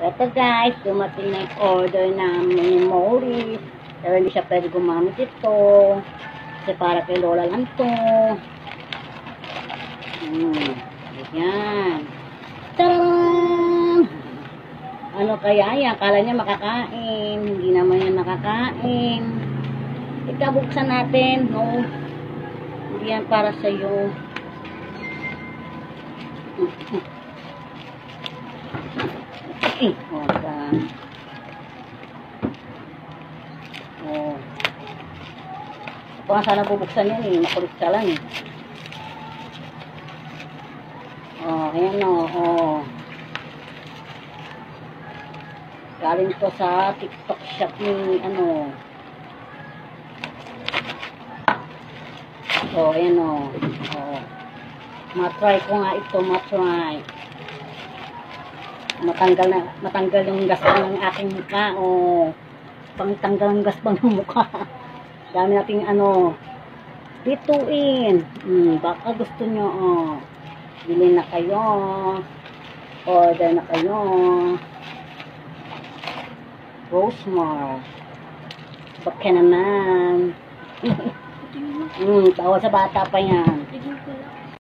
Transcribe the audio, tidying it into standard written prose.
Ito guys, dumating na yung order namin ni Maurice. Pero hindi siya pwede gumamit ito. Kasi para kay Lola lang ito. Ayan. Tadam! Ano kaya yan? Akala niya makakain. Hindi naman yan nakakain. Ikabuksan natin. No? Hindi yan para sa'yo. Ito nga sana bubuksan yan eh. Makulit ka lang eh. Ayan o. Galing to sa TikTok shop ni ano. Ayan o. Matry ko nga ito. Matanggal yung gaspang ng aking mukha. Pangtanggal ng gaspang ng mukha. Dami nating ano. Bituin. Baka gusto nyo bili na kayo. Order na kayo. Rosemar. Baka naman. Tawa sa bata pa yan.